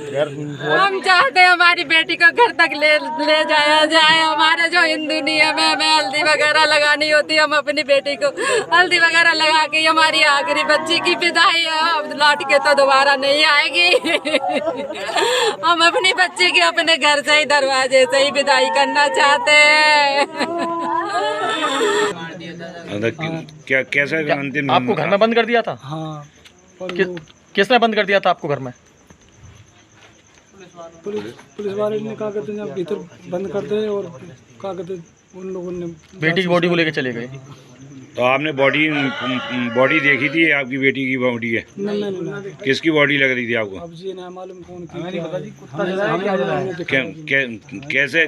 हम चाहते हैं हमारी बेटी को घर तक ले जाया जाए। हमारे जो हिंदू नियम है, हमें हल्दी वगैरह लगानी होती है, हम अपनी बेटी को हल्दी वगैरह लगा के हमारी आखिरी बच्ची की विदाई है। अब लौट के तो दोबारा नहीं आएगी। हम अपनी बच्ची की अपने घर से ही दरवाजे से ही विदाई करना चाहते हैं। क्या कैसा अंतिम आपको घर में बंद कर दिया था? हाँ। किसने बंद कर दिया था आपको घर में? पुलिस वाले ने कहा कहते हैं भीतर बंद कर दे, और कहा कहते उन लोगों ने बेटी की बॉडी को लेकर चले गए। तो आपने बॉडी देखी थी? आपकी बेटी की बॉडी है? नहीं। किसकी बॉडी लग रही थी आपको? अब जी ना मालूम कौन की कैसे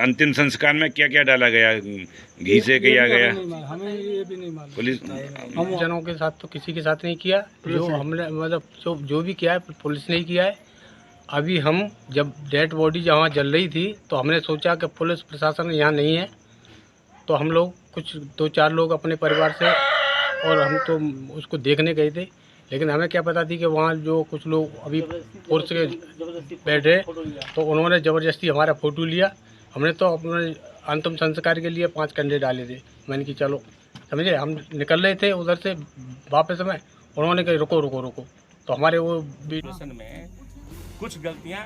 अंतिम संस्कार में क्या क्या डाला गया? घी से किया गया? हमें ये भी नहीं मालूम। पुलिस हम जनों के साथ तो किसी के साथ नहीं किया, जो हमने मतलब जो भी किया है पुलिस ने ही किया है। अभी हम जब डेड बॉडी जहाँ जल रही थी तो हमने सोचा कि पुलिस प्रशासन यहाँ नहीं है, तो हम लोग कुछ 2-4 लोग अपने परिवार से और हम तो उसको देखने गए थे। लेकिन हमें क्या पता थी कि वहाँ जो कुछ लोग अभी फोर्स के बैठे, तो उन्होंने ज़बरदस्ती हमारा फ़ोटो लिया। हमने तो अपने अंतिम संस्कार के लिए 5 कंडे डाले थे। मैंने कि चलो, समझे, हम निकल रहे थे उधर से वापस में, उन्होंने कहा रुको रुको रुको, तो हमारे वो में कुछ गलतियां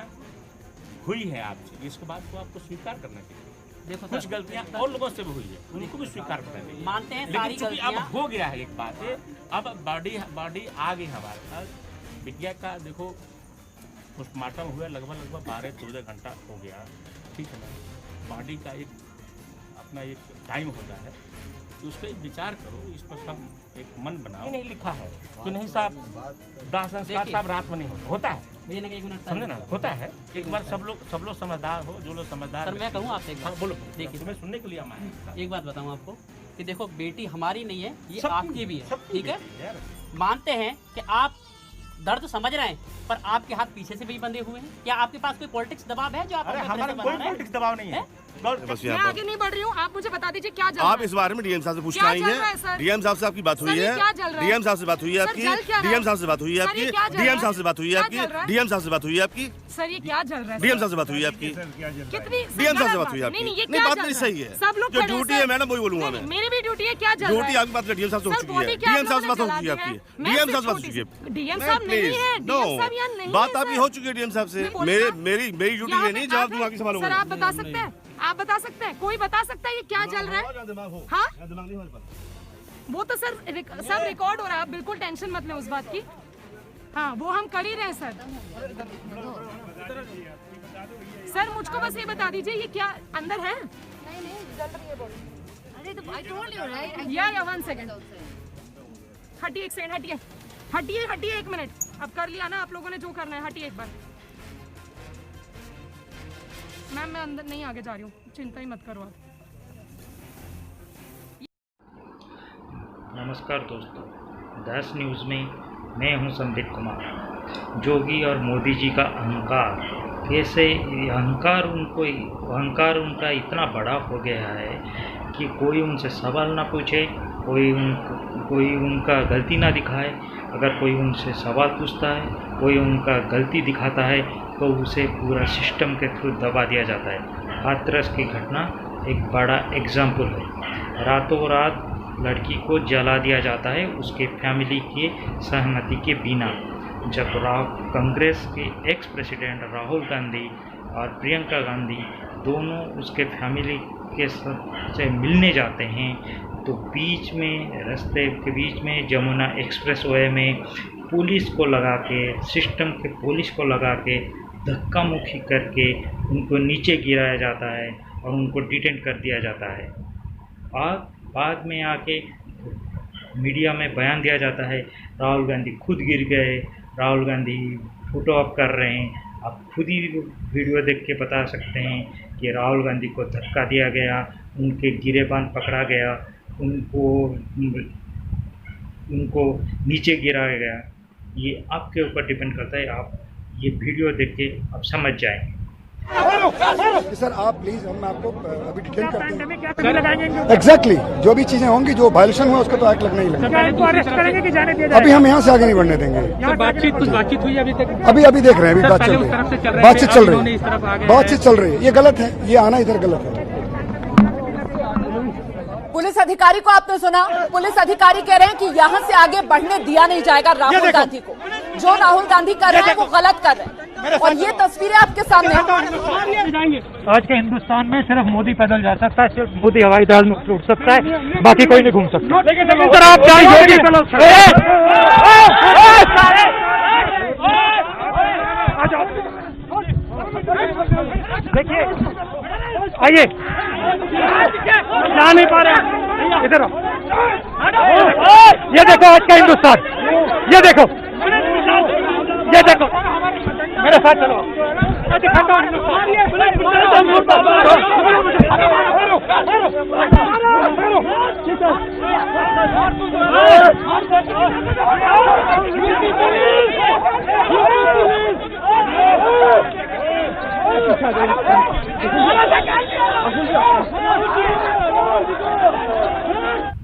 हुई है आपसे, इसके बाद तो आपको स्वीकार करना चाहिए। देखो कुछ गलतियां और लोगों से भी हुई है, उनको भी स्वीकार करना चाहिए, मानते हैं सारी गलतियां। अब हो गया है एक बात है, अब बॉडी आ गई हमारे पास। विज्ञा का देखो पोस्टमार्टम हुआ लगभग 12-14 घंटा हो गया, ठीक है ना। बॉडी का एक अपना एक टाइम होता है, तो उस पर विचार करो, इस पर सब एक मन बनाओ। नहीं लिखा है कि नहीं साहब, दाह संस्कार साहब रात में नहीं होता है, समझे ना, होता है। एक बार सब लोग समझदार हो, जो लोग समझदार। सर मैं कहूँ आपसे एक बात, बोलो। देखिए तुम्हें सुनने के लिए हमारे एक बात बताऊँ आपको कि देखो बेटी हमारी नहीं है, ये सबकी आपकी भी है, सबकी ठीक है। बेटी है यार। मानते हैं कि आप दर्द समझ रहे हैं, पर आपके हाथ पीछे से भी बंधे हुए हैं। क्या आपके पास कोई पॉलिटिक्स दबाव है जो आप अरे अपने हमारा ऊपर कोई से बना रहे हैं? पॉलिटिक्स दबाव नहीं है। मैं आगे नहीं बढ़ रही हूँ, आप मुझे बता दीजिए क्या जल रहा है? आप इस बारे में डीएम साहब से पूछना क्या आई चल रहा है, हैं? सर? डीएम साहब से आपकी बात हुई सर, ये है? क्या जल रहा है? डीएम साहब से बात हुई है सर, आपकी? जल क्या रहा है? डीएम साहब से बात हुई है सर, आपकी? ये क्या जल रहा है? डीएम साहब से बात हुई है क्या आपकी? जल रहा है? डीएम साहब से बात हुई है आपकी? सर ये क्या जल रहा है? डीएम साहब से बात हुई है आपकी? कितनी डीएम साहब से बात हुई है आपकी? नहीं, ये नहीं, क्या बात जल मेरी रहा सही है। सब लोग जो खड़े हैं, ड्यूटी सर। है मैडम वही बोलूंगा नहीं, मैं। मेरी भी ड्यूटी है, क्या जल रहा है? ड्यूटी आपकी बात डीएम साहब से हो सर, चुकी बॉडी है। क्या डीएम साहब से बात हो जला चुकी है दी है? आपकी। मैं डीएम सिर्फ साहब से बात हो छोटी चुकी है। सी- डीएम साहब नहीं है, नो, डीएम साहब यहाँ नहीं बात है, आपकी सर। हो चुकी है डीएम साहब से। मैं बोलूँ ना? मेरी ड्यूटी यहाँ ये पे नहीं जवाब आप दूंगा कि सवाल सर आप बता सकते हैं, आप बता सकते हैं, कोई बता सकता है ये क्या चल रहा है? हाँ, वो तो सर सब रिकॉर्ड हो रहा है, आप बिल्कुल टेंशन मत लें उस बात की। हाँ, वो हम कर ही रहे हैं सर। सर मुझको बस ये बता दीजिए ये क्या अंदर है? नहीं जल रही है बॉडी। अरे तो I told you right? या 1 सेकंड, हटिए एक सेकंड, हटिए हटिए हटिए 1 मिनट। अब कर लिया ना आप लोगों ने जो करना है, हटिए एक बार। मैम मैं अंदर नहीं आगे जा रही हूँ, चिंता ही मत करो आप। नमस्कार दोस्तों, 10 न्यूज़ में मैं हूं संदीप कुमार। जोगी और मोदी जी का अहंकार, कैसे अहंकार उनका इतना बड़ा हो गया है कि कोई उनसे सवाल ना पूछे, कोई उनका गलती ना दिखाए। अगर कोई उनसे सवाल पूछता है, कोई उनका गलती दिखाता है, तो उसे पूरा सिस्टम के थ्रू दबा दिया जाता है। हाथरस की घटना एक बड़ा एग्जाम्पल है। रातों रात लड़की को जला दिया जाता है उसके फैमिली के सहमति के बिना। जब कांग्रेस के एक्स प्रेसिडेंट राहुल गांधी और प्रियंका गांधी दोनों उसके फैमिली के से मिलने जाते हैं, तो बीच में रास्ते के बीच में जमुना एक्सप्रेसवे में पुलिस को लगा के, सिस्टम के पुलिस को लगा के धक्का मुक्की करके उनको नीचे गिराया जाता है और उनको डिटेन कर दिया जाता है। और बाद में आके मीडिया में बयान दिया जाता है राहुल गांधी खुद गिर गए, राहुल गांधी फोटो अप कर रहे हैं। आप खुद ही वीडियो देख के बता सकते हैं कि राहुल गांधी को धक्का दिया गया, उनके गिरेबान पकड़ा गया, उनको नीचे गिराया गया। ये आपके ऊपर डिपेंड करता है, आप ये वीडियो देख के आप समझ जाएंगे। सर आप प्लीज हम आपको अभी डिटेन करते हैं। एग्जैक्टली जो भी चीजें होंगी, जो वायलेशन हुआ उसका तो एक्ट लगना ही लगेगा। अरेस्ट करेंगे कि जाने दिया अभी हम यहाँ से आगे नहीं बढ़ने देंगे। कुछ बातचीत हुई अभी तक? अभी देख रहे हैं, अभी बात चल रही है, बातचीत चल रही है। ये गलत है, ये आना इधर गलत है। पुलिस अधिकारी को आपने सुना, पुलिस अधिकारी कह रहे हैं कि यहाँ से आगे बढ़ने दिया नहीं जाएगा राहुल गांधी को। जो राहुल गांधी कर रहे हैं वो गलत कर रहे हैं, और ये तस्वीरें आपके सामने हैं। आज के हिंदुस्तान में सिर्फ मोदी पैदल जा सकता है, सिर्फ मोदी हवाई जहाज में उड़ सकता है, बाकी कोई नहीं घूम सकता। सर आप देखिए, आइए, जा नहीं पा रहे, इधर आओ। ये देखो आज का हिंदुस्तान, ये देखो, मेरे साथ चलो।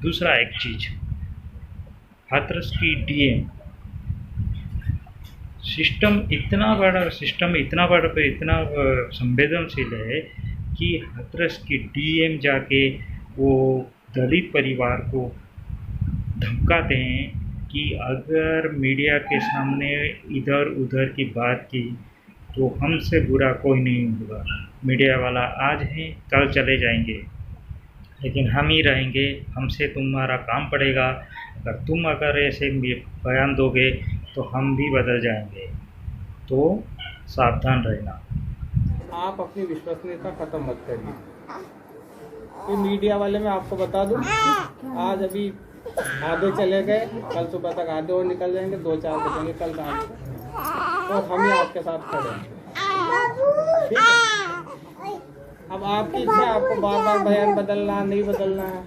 दूसरा एक चीज, हाथरस की डीएम सिस्टम इतना बड़ा संवेदनशील है कि हाथरस की डीएम जाके वो दलित परिवार को धमकाते हैं कि अगर मीडिया के सामने इधर उधर की बात की तो हमसे बुरा कोई नहीं होगा। मीडिया वाला आज हैं, कल चले जाएंगे, लेकिन हम ही रहेंगे, हमसे तुम्हारा काम पड़ेगा। अगर ऐसे बयान दोगे तो हम भी बदल जाएंगे, तो सावधान रहना। आप अपनी विश्वसनीयता खत्म मत करिए। ये मीडिया वाले मैं आपको बता दूं, आज अभी आधे चले गए, कल सुबह तक आधे और निकल जाएंगे, 2-4 बजेंगे कल रात को, और हम ही आपके साथ खड़े हैं। ठीक है? अब आपकी इच्छा, आपको बार बार बयान बदलना नहीं बदलना है,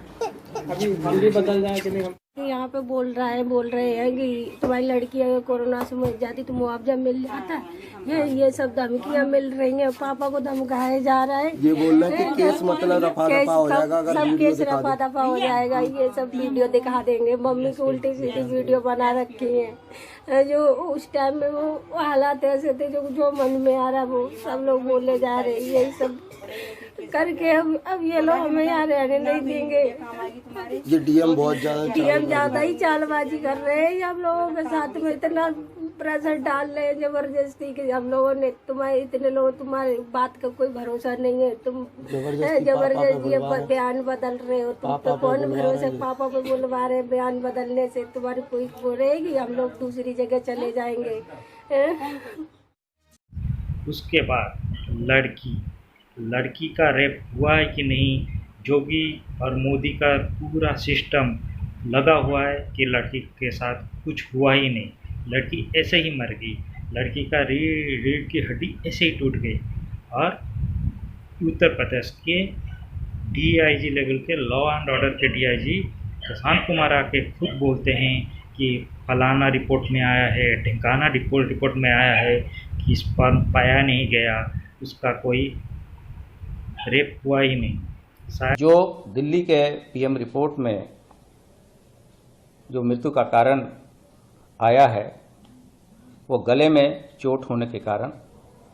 अभी हम भी बदल जाए कि नहीं। हम यहाँ पे बोल रहे हैं कि तुम्हारी लड़की अगर कोरोना से मर जाती तो मुआवजा मिल जाता है। ये सब धमकियाँ मिल रही हैं, पापा को धमकाया जा रहा है। ये बोल रहे हैं कि केस मतलब रफा दफा हो जाएगा, अगर सब केस रफा दफा हो जाएगा। ये सब वीडियो दिखा देंगे, मम्मी की उल्टी सीधी वीडियो बना रखी है। जो उस टाइम में वो हालात ऐसे थे, जो मन में आ रहा वो सब लोग बोले जा रहे, यही सब करके अब ये लोग हमें यहाँ रहने नहीं देंगे। ये डीएम बहुत ज्यादा ही चालबाजी कर रहे हैं। हम लोगों के साथ में इतना प्रेशर डाल रहे हैं जबरदस्ती कि हम लोगों ने इतने लोग, तुम्हारी बात का कोई भरोसा नहीं है, तुम जबरदस्ती ये बयान बदल रहे हो, तुम पे कौन भरोसा। पापा पे बुलवा रहे, बयान बदलने से तुम्हारी कोई वो रहेगी, हम लोग दूसरी जगह चले जाएंगे। उसके बाद लड़की का रेप हुआ है कि नहीं, जोगी और मोदी का पूरा सिस्टम लगा हुआ है कि लड़की के साथ कुछ हुआ ही नहीं, लड़की ऐसे ही मर गई, लड़की का रीढ़ की हड्डी ऐसे ही टूट गई। और उत्तर प्रदेश के डीआईजी लेवल के, लॉ एंड ऑर्डर के डीआईजी प्रशांत कुमार आके खुद बोलते हैं कि फलाना रिपोर्ट में आया है, ढिंकाना रिपोर्ट में आया है कि इस पर पाया नहीं गया, उसका कोई रेप हुआ ही नहीं। जो दिल्ली के पीएम रिपोर्ट में जो मृत्यु का कारण आया है वो गले में चोट होने के कारण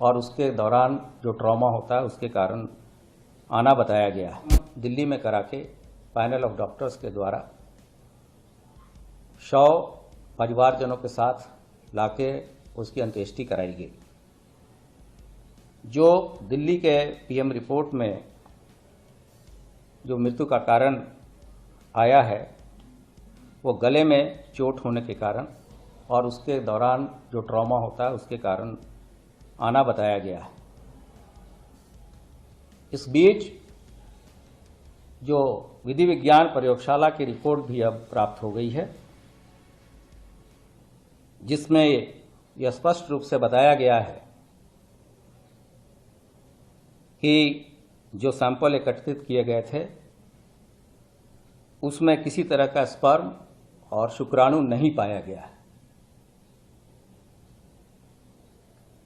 और उसके दौरान जो ट्रॉमा होता है उसके कारण आना बताया गया है। दिल्ली में करा के पैनल ऑफ डॉक्टर्स के द्वारा शव परिवारजनों के साथ लाके उसकी अंत्येष्टि कराई गई। जो दिल्ली के पीएम रिपोर्ट में जो मृत्यु का कारण आया है वो गले में चोट होने के कारण और उसके दौरान जो ट्रॉमा होता है उसके कारण आना बताया गया है। इस बीच जो विधि विज्ञान प्रयोगशाला की रिपोर्ट भी अब प्राप्त हो गई है, जिसमें यह स्पष्ट रूप से बताया गया है कि जो सैंपल एकत्रित किए गए थे उसमें किसी तरह का स्पर्म और शुक्राणु नहीं पाया गया है।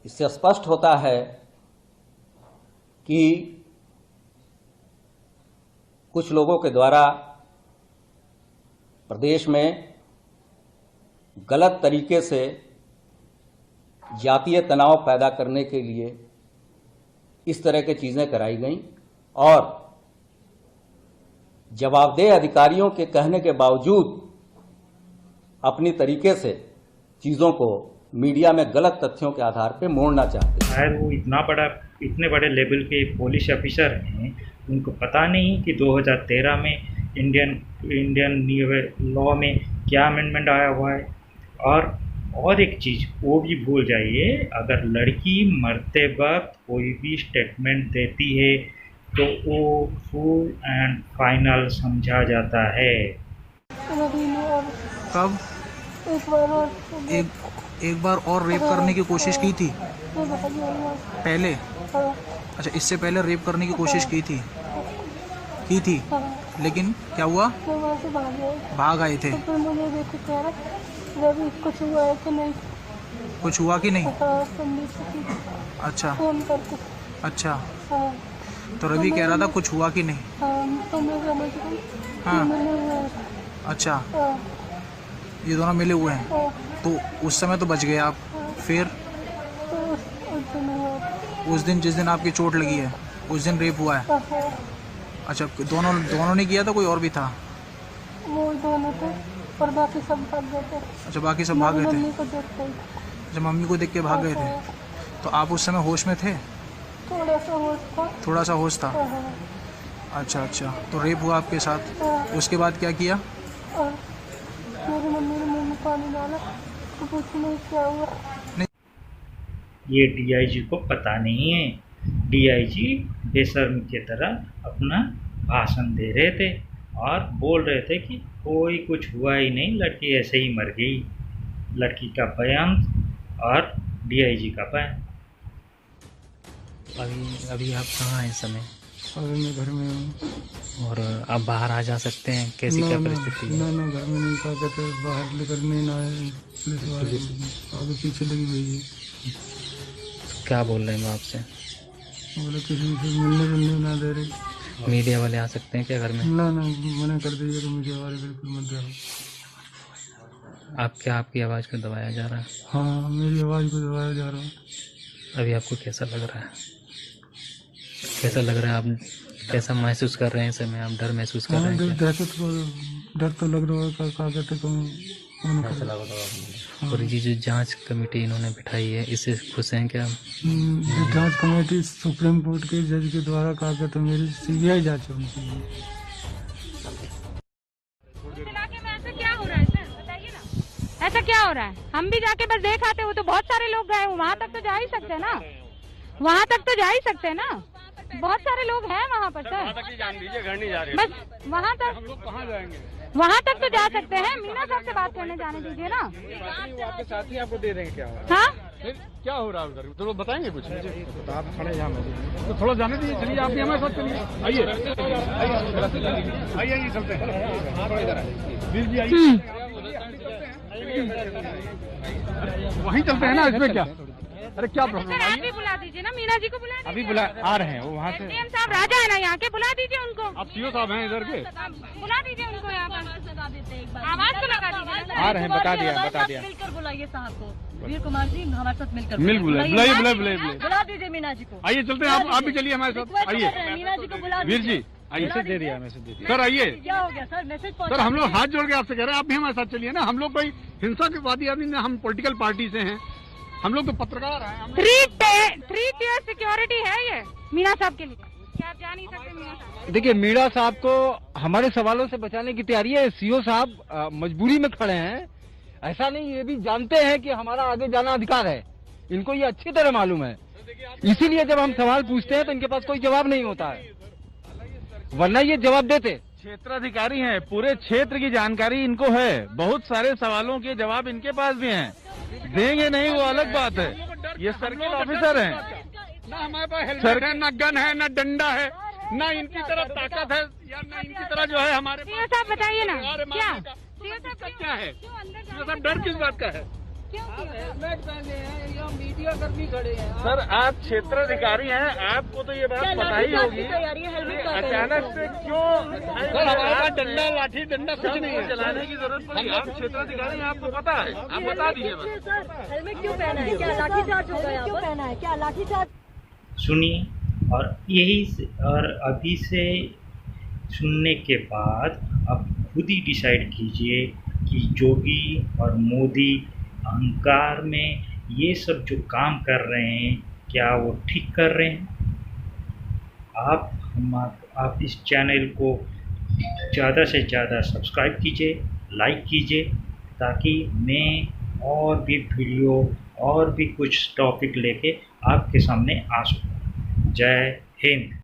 इससे स्पष्ट होता है कि कुछ लोगों के द्वारा प्रदेश में गलत तरीके से जातीय तनाव पैदा करने के लिए इस तरह की चीज़ें कराई गईं और जवाबदेह अधिकारियों के कहने के बावजूद अपनी तरीके से चीज़ों को मीडिया में गलत तथ्यों के आधार पर मोड़ना चाहते हैं। शायद वो इतने बड़े लेवल के पुलिस ऑफिसर हैं, उनको पता नहीं कि 2013 में इंडियन लॉ में क्या अमेंडमेंट आया हुआ है। और एक चीज़ वो भी भूल जाइए, अगर लड़की मरते वक्त कोई भी स्टेटमेंट देती है तो वो फुल एंड फाइनल समझा जाता है। कब एक बार और रेप करने की कोशिश की थी पहले? अच्छा, इससे पहले रेप करने की कोशिश की थी लेकिन क्या हुआ? भाग आए थे। कुछ हुआ कि नहीं? अच्छा, तो रवि कह रहा था कुछ हुआ कि नहीं? हाँ, अच्छा, ये दोनों मिले हुए हैं। तो उस समय तो बच गए आप, फिर उस दिन जिस दिन आपकी चोट लगी है उस दिन रेप हुआ है? अच्छा, दोनों ने किया था, कोई और भी था? वो दोनों थे और बाकी सब भाग गए थे। अच्छा, बाकी सब भाग गए थे। अच्छा, मम्मी को देख के भाग गए थे। तो आप उस समय होश में थे? थोड़ा सा होश था। अच्छा, तो रेप हुआ आपके साथ, उसके बाद क्या किया? मेरी मम्मी ने मुंह में पानी डाला तो कुछ नहीं, क्या हुआ? ये डीआईजी को पता नहीं है। डीआईजी बेशर्म की तरह अपना भाषण दे रहे थे और बोल रहे थे कि कोई कुछ हुआ ही नहीं, लड़की ऐसे ही मर गई। लड़की का बयान और डीआईजी का बयान। अभी आप कहाँ हैं इस समय? अभी मैं घर में हूँ। और आप बाहर आ जा सकते हैं? कैसी क्या परिस्थिति है? ना घर में नहीं, क्या कहते हैं, बाहर लेकर नहीं आए, पुलिस वाले आगे पीछे लगी हुई है। क्या बोल रहे हैं आपसे? बोले किसी से मिलने ना दे रही। मीडिया वाले आ सकते हैं क्या घर में? ना मना कर दीजिए कि मीडिया वाले बिल्कुल मत जाओ। आपकी आवाज़ को दबाया जा रहा है? हाँ, मेरी आवाज़ को दबाया जा रहा है। अभी आपको कैसा लग रहा है? आप कैसा महसूस कर रहे हैं इस समय? आप डर महसूस कर रहे हैं? डर तो लग रहा है। क्या कहते तुम? और ये जो जांच कमेटी इन्होंने बिठाई है, इससे खुश हैं क्या? जांच कमेटी सुप्रीम कोर्ट के जज के द्वारा क्या कहते मेरी सीबीआई जांच होनी चाहिए। ऐसा क्या हो रहा है? हम भी जाके बस देख आते हो तो बहुत सारे लोग गए, वहाँ तक तो जा ही सकते हैं ना, बहुत सारे लोग हैं वहाँ पर सर। जान दीजिए, घर नहीं जा रहे, बस वहाँ तक। हम लोग कहाँ जाएंगे? वहाँ तक तो जा सकते हैं। मीना साहब से बात करने जाने दीजिए ना। आपके साथ ही आपको दे देंगे। क्या हाँ, क्या हो रहा है उधर? तो लोग बताएंगे कुछ? तो आप खड़े यहाँ तो थोड़ा जाने दीजिए। चलिए, आप भी हमारे साथ चलिए। आइए चलते हैं। वीर जी आइए, वहीं चलते हैं ना, इसमें क्या? अरे क्या प्रॉब्लम? आप भी बुला दीजिए ना, मीना जी को बुला दीजिए। अभी आ रहे हैं वो वहाँ से। एसडीएम साहब राजा है ना यहाँ के, बुला दीजिए उनको। आप सीओ साहब हैं इधर के, बुला दीजिए उनको यहाँ पर। आवाज तो लगा दीजिए। आ रहे हैं, बता दिया। मिलकर बुलाइए साहब को, वीर कुमार जी हमारे साथ मिलकर बुलाइए। बुला दीजिए मीना जी को। आइए चलते हैं, आप भी चलिए हमारे साथ। आइए मीना जी को बुला वीर जी, आइए। मैसेज दे दिया सर। आइए। क्या हो गया सर? मैसेज सर, हम लोग हाथ जोड़ के आपसे कह रहे हैं, आप भी हमारे साथ चलिए ना। हम लोग कोई हिंसा के वादी आदमी नहीं, हम पॉलिटिकल पार्टी से हैं, हम लोग तो पत्रकार हैं। 3 tier सिक्योरिटी है ये मीना साहब के लिए। क्या आप जा नहीं सकते मीना साहब? देखिए, मीणा साहब को हमारे सवालों से बचाने की तैयारी है। सीओ साहब मजबूरी में खड़े हैं, ऐसा नहीं, ये भी जानते हैं कि हमारा आगे जाना अधिकार है, इनको ये अच्छी तरह मालूम है। इसीलिए जब हम सवाल पूछते हैं तो इनके पास कोई जवाब नहीं होता है, वरना ये जवाब देते। क्षेत्राधिकारी हैं, पूरे क्षेत्र की जानकारी इनको है, बहुत सारे सवालों के जवाब इनके पास भी हैं। देंगे नहीं वो अलग बात है, ये सर्किल ऑफिसर हैं। ना हमारे पास हेलमेट है, ना गन है, ना डंडा है, ना इनकी तरफ ताकत है, या ना इनकी तरह जो है हमारे पास। साहब बताइए ना, क्या क्या है? डर किस बात का है? हेलमेट पहने हैं या मीडिया कर्मी खड़े हैं। सर आप क्षेत्राधिकारी हैं, आपको तो ये बात पता ही होगी। अचानक से क्यों हमारा डंडा लाठी डंडा कुछ नहीं है, चलाने की जरूरत पड़ी। आप क्षेत्राधिकारी हैं, आपको पता है, आप बता दीजिए। हेलमेट क्यों पहना है? क्या लाठीचार्ज होगा? क्यों पहना है? क्या लाठीचार्ज? सुनिए और अभी से सुनने के बाद आप खुद ही डिसाइड कीजिए कि योगी और मोदी अहंकार में ये सब जो काम कर रहे हैं क्या वो ठीक कर रहे हैं। आप इस चैनल को ज़्यादा से ज़्यादा सब्सक्राइब कीजिए, लाइक कीजिए, ताकि मैं और भी वीडियो और भी कुछ टॉपिक लेके आपके सामने आ सकूँ। जय हिंद।